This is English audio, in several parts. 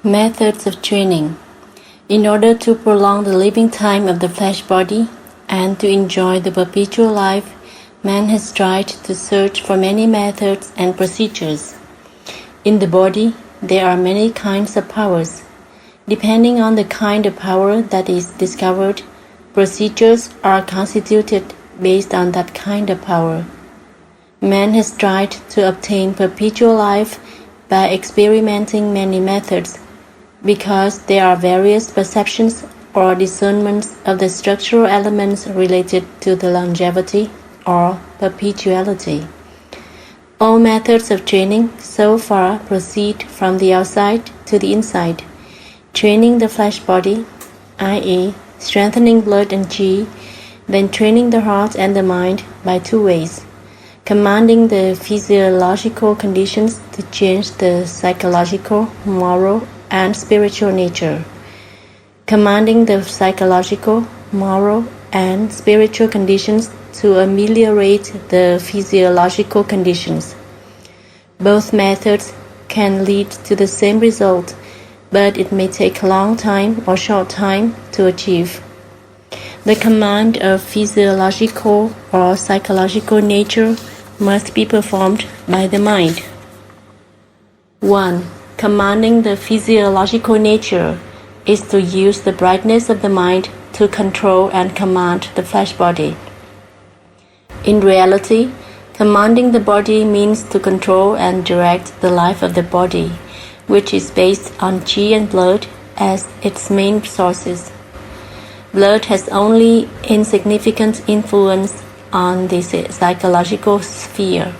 Methods of training. In order to prolong the living time of the flesh body and to enjoy the perpetual life, man has tried to search for many methods and procedures. In the body, there are many kinds of powers. Depending on the kind of power that is discovered, procedures are constituted based on that kind of power. Man has tried to obtain perpetual life by experimenting many methods, because there are various perceptions or discernments of the structural elements related to the longevity or perpetuality. All methods of training so far proceed from the outside to the inside, training the flesh body, i.e., strengthening blood and qi, then training the heart and the mind by two ways, commanding the physiological conditions to change the psychological, moral, and spiritual nature, commanding the psychological, moral, and spiritual conditions to ameliorate the physiological conditions. Both methods can lead to the same result, but it may take a long time or short time to achieve. The command of physiological or psychological nature must be performed by the mind. 1. Commanding the physiological nature is to use the brightness of the mind to control and command the flesh body. In reality, commanding the body means to control and direct the life of the body, which is based on qi and blood as its main sources. Blood has only insignificant influence on the psychological sphere,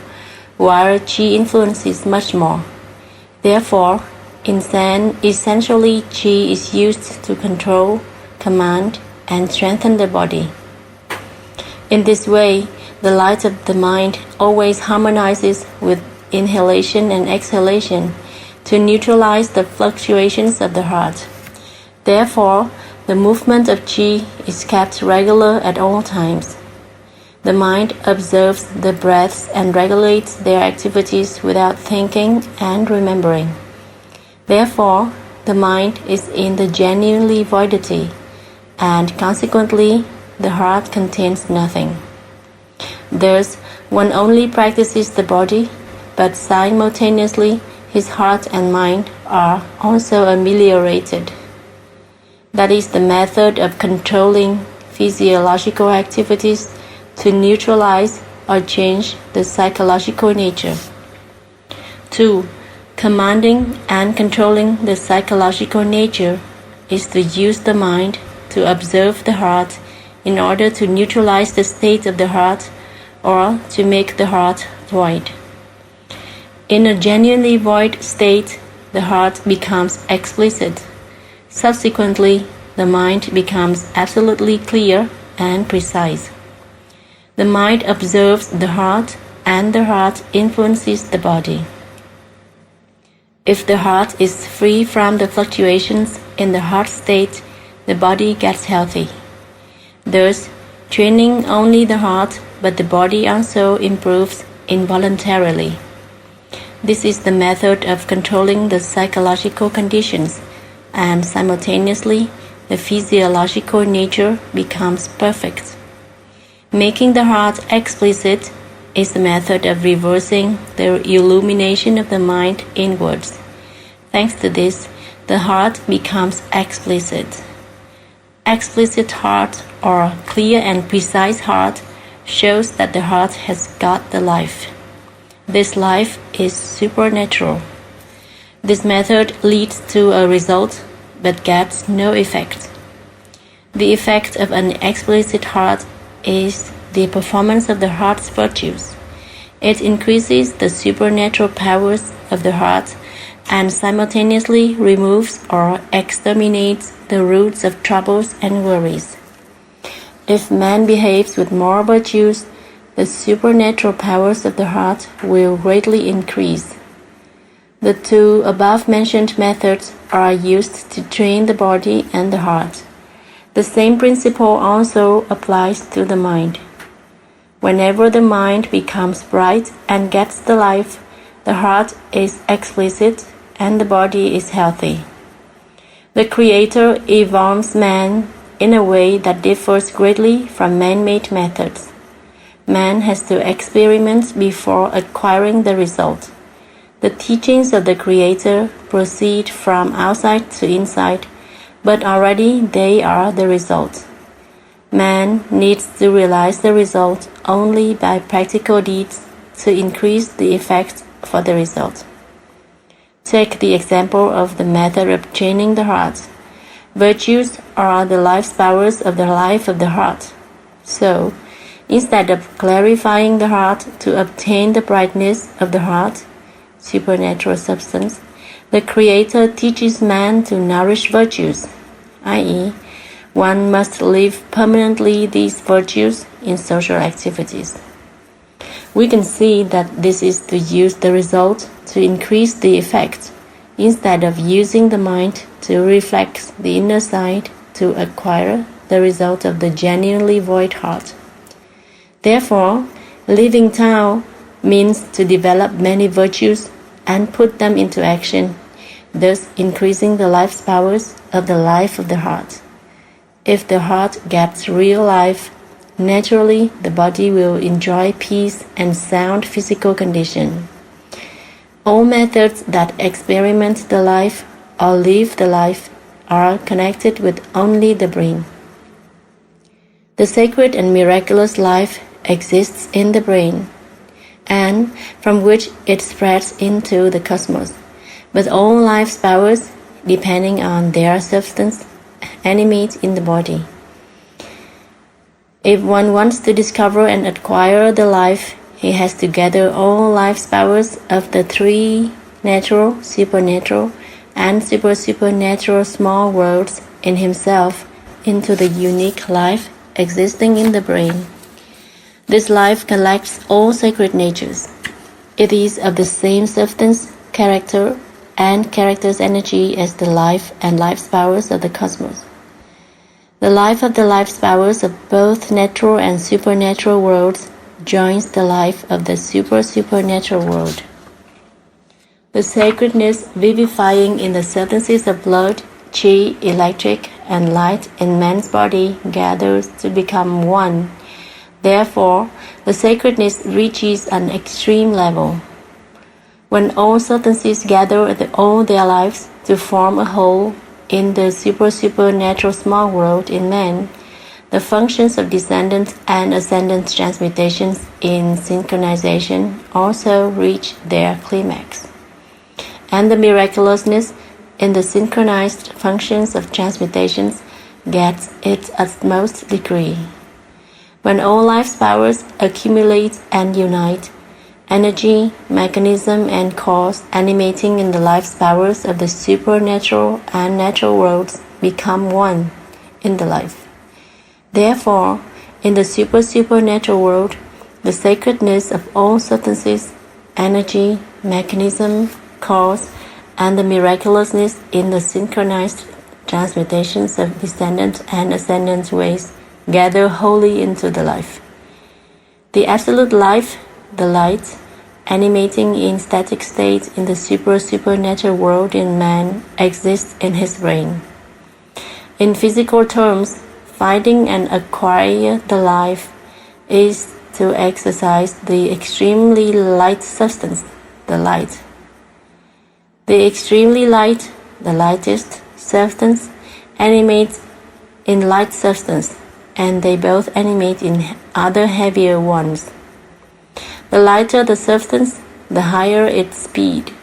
while qi influences much more. Therefore, essentially qi is used to control, command, and strengthen the body. In this way, the light of the mind always harmonizes with inhalation and exhalation to neutralize the fluctuations of the heart. Therefore, the movement of qi is kept regular at all times. The mind observes the breaths and regulates their activities without thinking and remembering. Therefore, the mind is in the genuinely voidity, and consequently, the heart contains nothing. Thus, one only practices the body, but simultaneously his heart and mind are also ameliorated. That is the method of controlling physiological activities to neutralize or change the psychological nature. 2. Commanding and controlling the psychological nature is to use the mind to observe the heart in order to neutralize the state of the heart or to make the heart void. In a genuinely void state, the heart becomes explicit. Subsequently, the mind becomes absolutely clear and precise. The mind observes the heart, and the heart influences the body. If the heart is free from the fluctuations in the heart state, the body gets healthy. Thus, training only the heart, but the body also improves involuntarily. This is the method of controlling the psychological conditions, and simultaneously, the physiological nature becomes perfect. Making the heart explicit is the method of reversing the illumination of the mind inwards. Thanks to this, the heart becomes explicit. Explicit heart or clear and precise heart shows that the heart has got the life. This life is supernatural. This method leads to a result but gets no effect. The effect of an explicit heart is the performance of the heart's virtues. It increases the supernatural powers of the heart and simultaneously removes or exterminates the roots of troubles and worries. If man behaves with more virtues, the supernatural powers of the heart will greatly increase. The two above-mentioned methods are used to train the body and the heart. The same principle also applies to the mind. Whenever the mind becomes bright and gets the life, the heart is explicit and the body is healthy. The Creator evolves man in a way that differs greatly from man-made methods. Man has to experiment before acquiring the result. The teachings of the Creator proceed from outside to inside, but already they are the result. Man needs to realize the result only by practical deeds to increase the effect for the result. Take the example of the method of training the heart. Virtues are the life powers of the life of the heart. So, instead of clarifying the heart to obtain the brightness of the heart, supernatural substance, the Creator teaches man to nourish virtues, i.e., one must live permanently these virtues in social activities. We can see that this is to use the result to increase the effect, instead of using the mind to reflect the inner side to acquire the result of the genuinely void heart. Therefore, living Tao means to develop many virtues and put them into action, thus increasing the life's powers of the life of the heart. If the heart gets real life, naturally the body will enjoy peace and sound physical condition. All methods that experiment the life or live the life are connected with only the brain. The sacred and miraculous life exists in the brain, and from which it spreads into the cosmos. But all life's powers, depending on their substance, animate in the body. If one wants to discover and acquire the life, he has to gather all life's powers of the three natural, supernatural, and supernatural small worlds in himself into the unique life existing in the brain. This life collects all sacred natures. It is of the same substance, character, and character's energy as the life and life's powers of the cosmos. The life of the life's powers of both natural and supernatural worlds joins the life of the supernatural world. The sacredness vivifying in the substances of blood, chi, electric, and light in man's body gathers to become one. Therefore, the sacredness reaches an extreme level. When all substances gather all their lives to form a whole in the supernatural small world in man, the functions of descendant and ascendant transmutations in synchronization also reach their climax, and the miraculousness in the synchronized functions of transmutations gets its utmost degree. When all life's powers accumulate and unite, energy, mechanism, and cause animating in the life's powers of the supernatural and natural worlds become one in the life. Therefore, in the supernatural world, the sacredness of all substances, energy, mechanism, cause, and the miraculousness in the synchronized transmutations of descendant and ascendant ways gather wholly into the life. The absolute life, the light, animating in static state in the supernatural world in man, exists in his brain. In physical terms, finding and acquire the life is to exercise the extremely light substance, the light. The extremely light, the lightest substance, animates in light substance, and they both animate in other heavier ones. The lighter the substance, the higher its speed.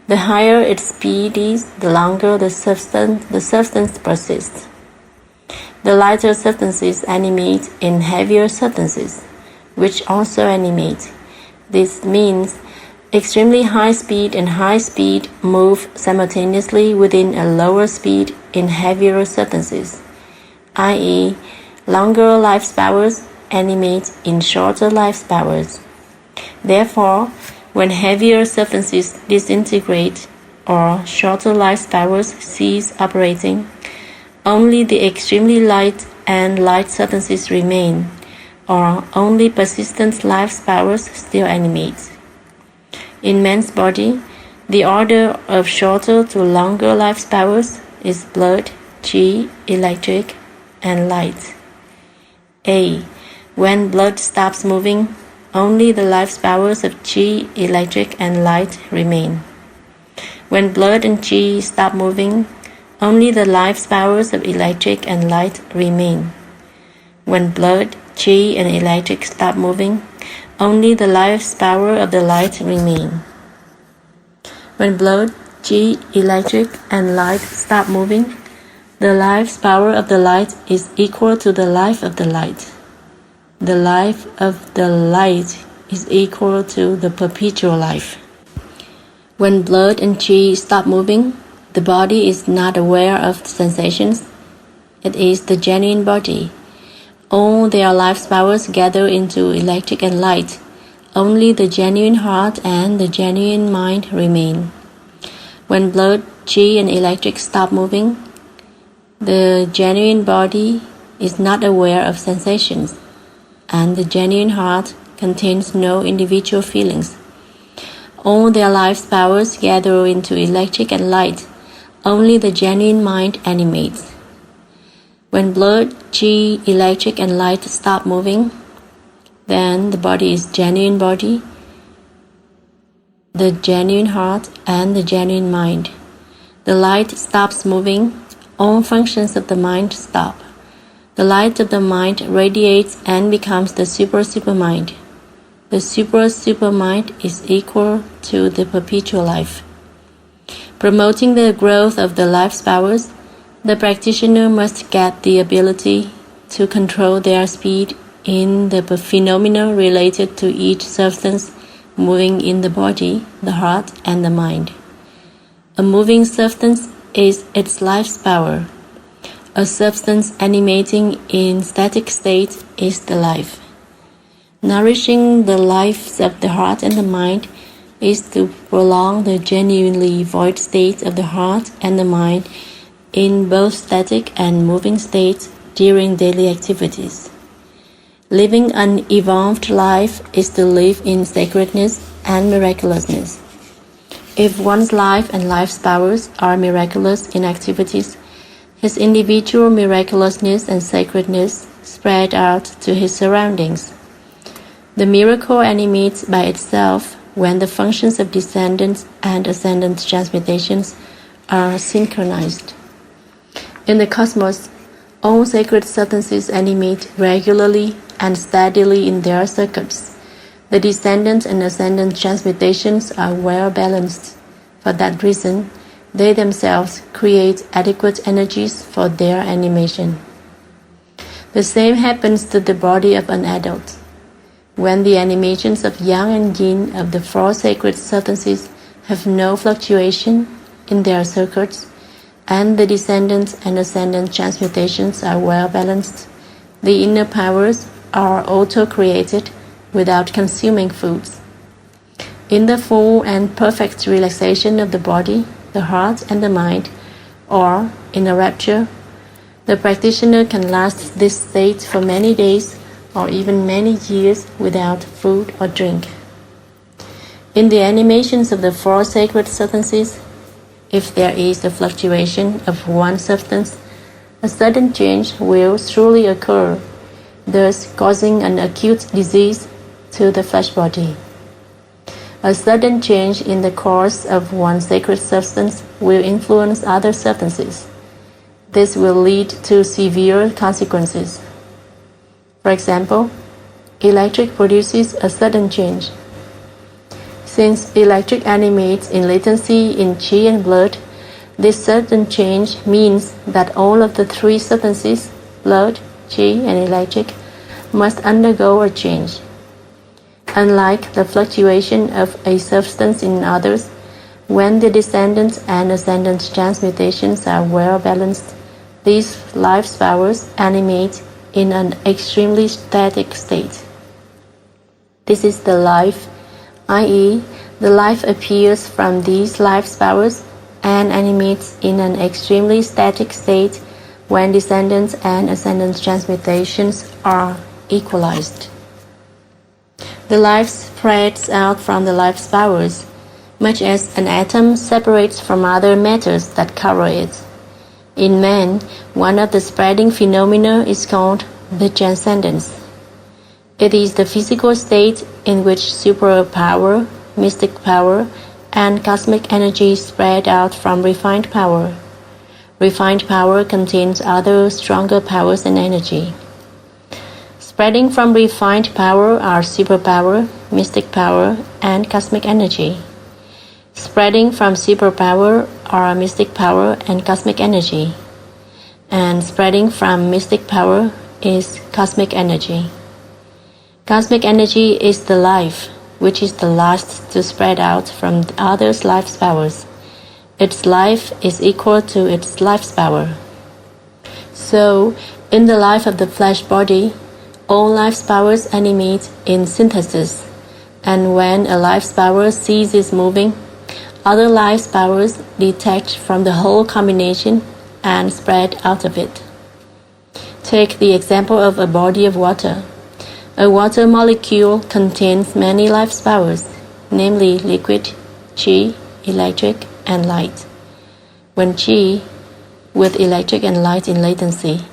The higher its speed is, the longer the substance persists. The lighter substances animate in heavier substances, which also animate. This means extremely high speed and high speed move simultaneously within a lower speed in heavier substances, i.e., longer life powers animate in shorter life powers. Therefore, when heavier substances disintegrate or shorter life powers cease operating, only the extremely light and light substances remain, or only persistent life powers still animate. In man's body, the order of shorter to longer life powers is blood, qi, electric, and light. A. When blood stops moving, only the life powers of qi, electric, and light remain. When blood and qi stop moving, only the life powers of electric and light remain. When blood, qi, and electric stop moving, only the life power of the light remain. When blood, qi, electric, and light stop moving, the life power of the light is equal to the life of the light. The life of the light is equal to the perpetual life. When blood and qi stop moving, the body is not aware of sensations. It is the genuine body. All their life powers gather into electric and light. Only the genuine heart and the genuine mind remain. When blood, qi, and electric stop moving, the genuine body is not aware of sensations, and the genuine heart contains no individual feelings. All their life powers gather into electric and light. Only the genuine mind animates. When blood, qi, electric, and light stop moving, then the body is genuine body, the genuine heart, and the genuine mind. The light stops moving, all functions of the mind stop. The light of the mind radiates and becomes the super mind. The super mind is equal to the perpetual life. Promoting the growth of the life powers, the practitioner must get the ability to control their speed in the phenomena related to each substance moving in the body, the heart, and the mind. A moving substance is its life power. A substance animating in static state is the life. Nourishing the lives of the heart and the mind is to prolong the genuinely void state of the heart and the mind in both static and moving states during daily activities. Living an evolved life is to live in sacredness and miraculousness. If one's life and life's powers are miraculous in activities, his individual miraculousness and sacredness spread out to his surroundings. The miracle animates by itself when the functions of descendants and ascendant transmutations are synchronized. In the cosmos, all sacred substances animate regularly and steadily in their circuits. The descendant and ascendant transmutations are well balanced. For that reason, they themselves create adequate energies for their animation. The same happens to the body of an adult. When the animations of yang and yin of the four sacred substances have no fluctuation in their circuits, and the descendant and ascendant transmutations are well balanced, the inner powers are auto-created without consuming foods. In the full and perfect relaxation of the body, the heart, and the mind, or in a rapture, the practitioner can last this state for many days or even many years without food or drink. In the animations of the four sacred substances, if there is a fluctuation of one substance, a sudden change will surely occur, thus causing an acute disease to the flesh body. A sudden change in the course of one sacred substance will influence other substances. This will lead to severe consequences. For example, electric produces a sudden change. Since electric animates in latency in qi and blood, this sudden change means that all of the three substances, blood, qi, and electric, must undergo a change. Unlike the fluctuation of a substance in others, when the descendant and ascendant transmutations are well balanced, these life powers animate in an extremely static state. This is the life, i.e., the life appears from these life powers and animates in an extremely static state when descendants and ascendant transmutations are equalized. The life spreads out from the life powers, much as an atom separates from other matters that cover it. In man, one of the spreading phenomena is called the transcendence. It is the physical state in which superpower, mystic power, and cosmic energy spread out from refined power. Refined power contains other stronger powers and energy. Spreading from refined power are superpower, mystic power, and cosmic energy. Spreading from superpower are mystic power and cosmic energy. And spreading from mystic power is cosmic energy. Cosmic energy is the life, which is the last to spread out from the other's life's powers. Its life is equal to its life's power. So, in the life of the flesh body, all life's powers animate in synthesis, and when a life's power ceases moving, other life's powers detach from the whole combination and spread out of it. Take the example of a body of water. A water molecule contains many life's powers, namely liquid, qi, electric, and light. When qi, with electric and light in latency,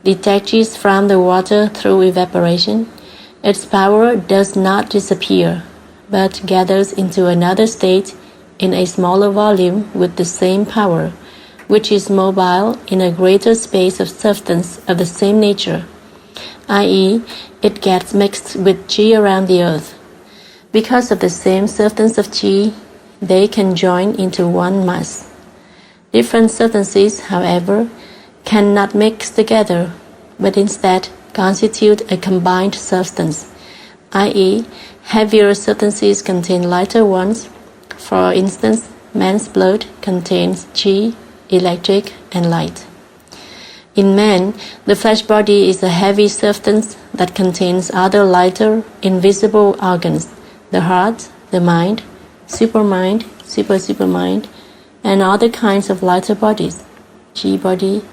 detaches from the water through evaporation, its power does not disappear, but gathers into another state in a smaller volume with the same power, which is mobile in a greater space of substance of the same nature, i.e., it gets mixed with qi around the earth. Because of the same substance of qi, they can join into one mass. Different substances, however, cannot mix together, but instead constitute a combined substance, i.e., heavier substances contain lighter ones. For instance, man's blood contains qi, electric, and light. In man, the flesh body is a heavy substance that contains other lighter, invisible organs, the heart, the mind, supermind, supermind, and other kinds of lighter bodies, qi body,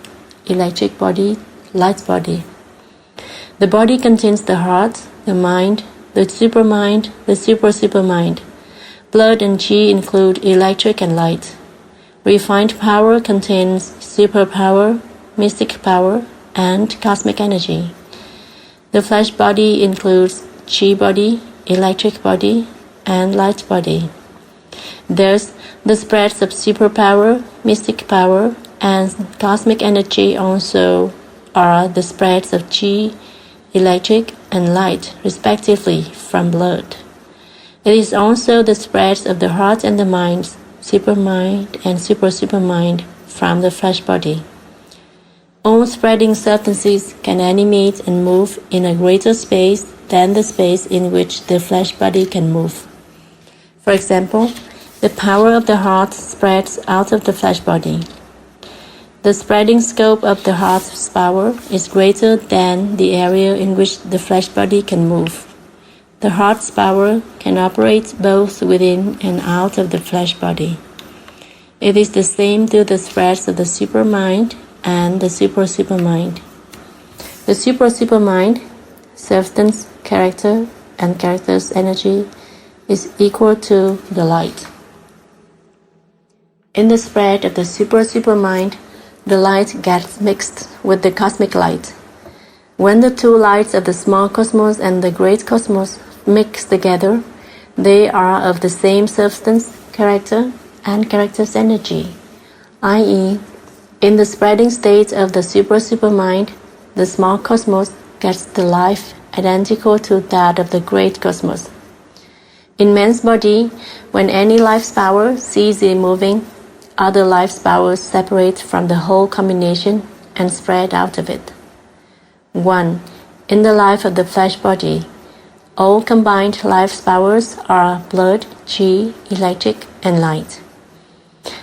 electric body, light body. The body contains the heart, the mind, the supermind, the supermind. Blood and qi include electric and light. Refined power contains superpower, mystic power, and cosmic energy. The flesh body includes qi body, electric body, and light body. Thus, the spreads of superpower, mystic power, and cosmic energy also are the spreads of qi, electric, and light, respectively, from blood. It is also the spreads of the heart and the mind, supermind and supermind, from the flesh body. All spreading substances can animate and move in a greater space than the space in which the flesh body can move. For example, the power of the heart spreads out of the flesh body. The spreading scope of the heart's power is greater than the area in which the flesh body can move. The heart's power can operate both within and out of the flesh body. It is the same to the spreads of the supermind and the supermind. The supermind, substance, character, and character's energy is equal to the light. In the spread of the supermind, the light gets mixed with the cosmic light. When the two lights of the small cosmos and the great cosmos mix together, they are of the same substance, character, and character's energy, i.e., in the spreading state of the supermind, the small cosmos gets the life identical to that of the great cosmos. In man's body, when any life's power ceases moving, other life's powers separate from the whole combination and spread out of it. 1. In the life of the flesh body, all combined life's powers are blood, qi, electric, and light.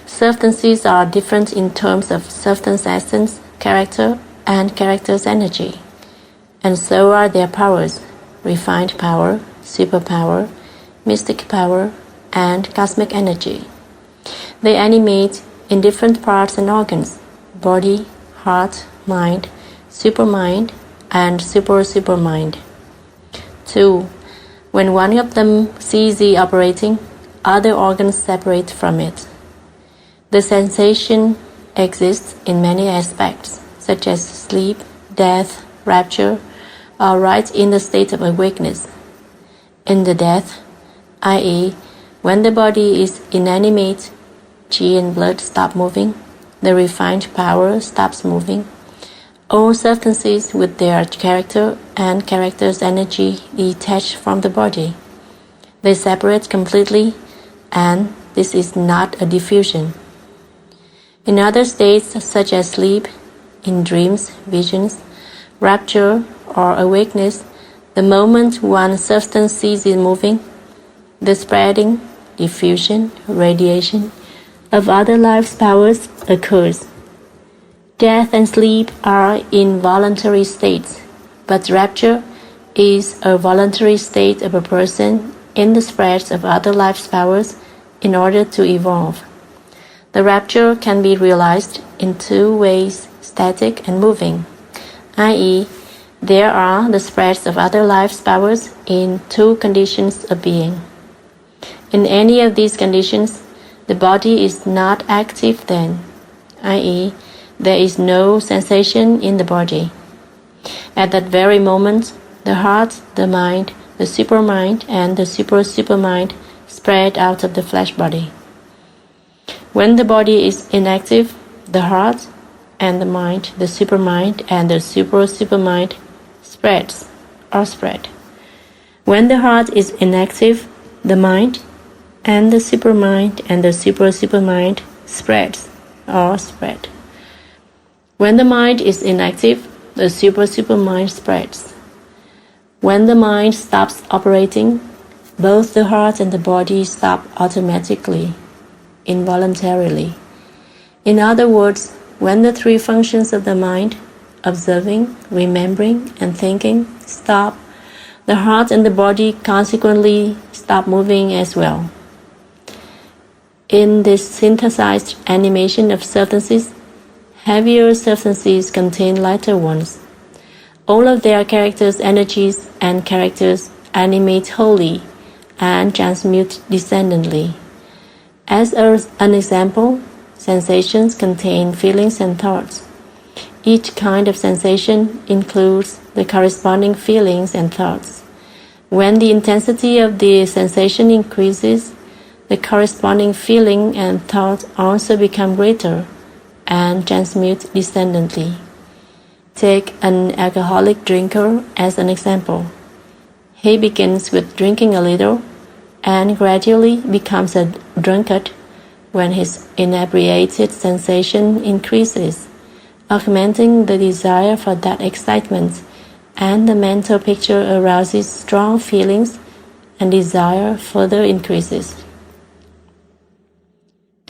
Substances are different in terms of substance essence, character, and character's energy, and so are their powers: refined power, superpower, mystic power, and cosmic energy. They animate in different parts and organs: body, heart, mind, supermind, and supermind. 2. When one of them ceases operating, other organs separate from it. The sensation, exists in many aspects, such as sleep, death, rapture, or right in the state of awakeness. In the death, i.e., when the body is inanimate, qi and blood stop moving, the refined power stops moving. All substances with their character and character's energy detach from the body. They separate completely, and this is not a diffusion. In other states such as sleep, in dreams, visions, rapture, or awakeness, the moment one substance ceases moving, the spreading, diffusion, radiation of other life's powers occurs. Death and sleep are involuntary states, but rapture is a voluntary state of a person in the spread of other life's powers in order to evolve. The rapture can be realized in two ways, static and moving, i.e., there are the spreads of other life's powers in two conditions of being. In any of these conditions, the body is not active then, i.e., there is no sensation in the body. At that very moment, the heart, the mind, the supermind, and the super-supermind spread out of the flesh body. When the body is inactive, the heart and the mind, the supermind, and the super-supermind spread. When the heart is inactive, the mind and the supermind and the super-supermind spread. When the mind is inactive, the super-supermind spreads. When the mind stops operating, both the heart and the body stop automatically, involuntarily. In other words, when the three functions of the mind, observing, remembering, and thinking, stop, the heart and the body consequently stop moving as well. In this synthesized animation of substances, heavier substances contain lighter ones. All of their characters, energies, and characters animate wholly and transmute descendantly. As an example, sensations contain feelings and thoughts. Each kind of sensation includes the corresponding feelings and thoughts. When the intensity of the sensation increases, the corresponding feeling and thought also become greater and transmute descendantly. Take an alcoholic drinker as an example. He begins with drinking a little and gradually becomes a drunkard when his inebriated sensation increases, augmenting the desire for that excitement, and the mental picture arouses strong feelings and desire further increases.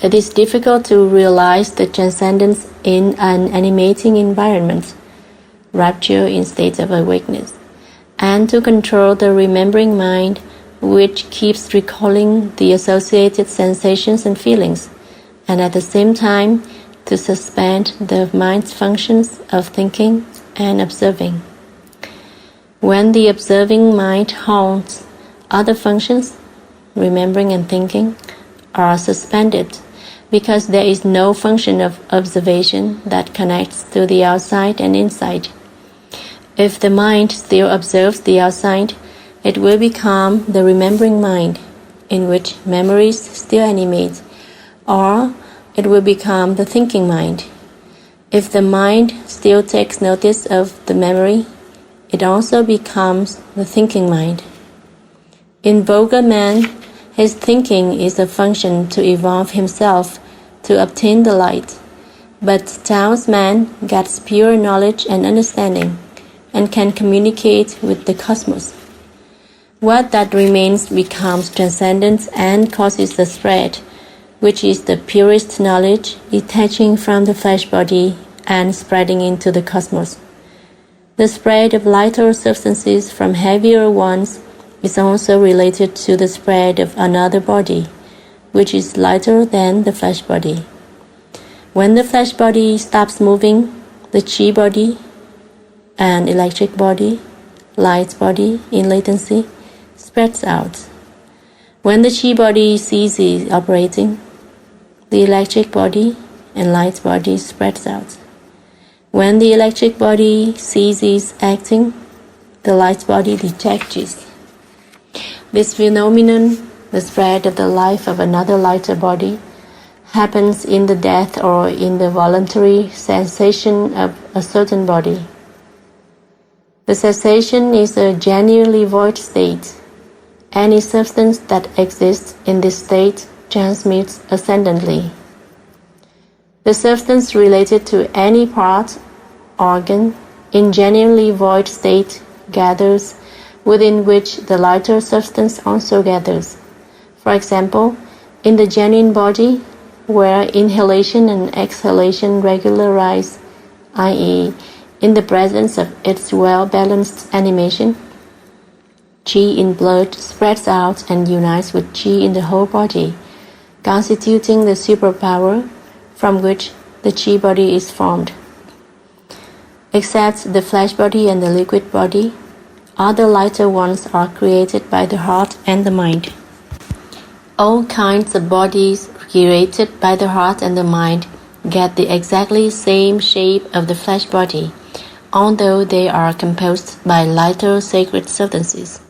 It is difficult to realize the transcendence in an animating environment, rapture in state of awakeness, and to control the remembering mind which keeps recalling the associated sensations and feelings, and at the same time to suspend the mind's functions of thinking and observing. When the observing mind halts, other functions, remembering and thinking, are suspended because there is no function of observation that connects to the outside and inside. If the mind still observes the outside, it will become the remembering mind, in which memories still animate, or it will become the thinking mind. If the mind still takes notice of the memory, it also becomes the thinking mind. In vulgar man, his thinking is a function to evolve himself to obtain the light, but Tao's man gets pure knowledge and understanding, and can communicate with the cosmos. What that remains becomes transcendent and causes the spread, which is the purest knowledge detaching from the flesh body and spreading into the cosmos. The spread of lighter substances from heavier ones is also related to the spread of another body, which is lighter than the flesh body. When the flesh body stops moving, the chi body, an electric body, light body in latency, spreads out. When the chi body ceases operating, the electric body, and light body spreads out. When the electric body ceases acting, the light body detaches. This phenomenon, the spread of the life of another lighter body, happens in the death or in the voluntary cessation of a certain body. The cessation is a genuinely void state. Any substance that exists in this state transmutes ascendantly. The substance related to any part, organ, in genuinely void state gathers, within which the lighter substance also gathers. For example, in the genuine body, where inhalation and exhalation regularize, i.e., in the presence of its well-balanced animation, Qi in blood spreads out and unites with Qi in the whole body, constituting the superpower from which the Qi body is formed. Except the flesh body and the liquid body, other lighter ones are created by the heart and the mind. All kinds of bodies created by the heart and the mind get the exactly same shape of the flesh body, although they are composed by lighter sacred substances.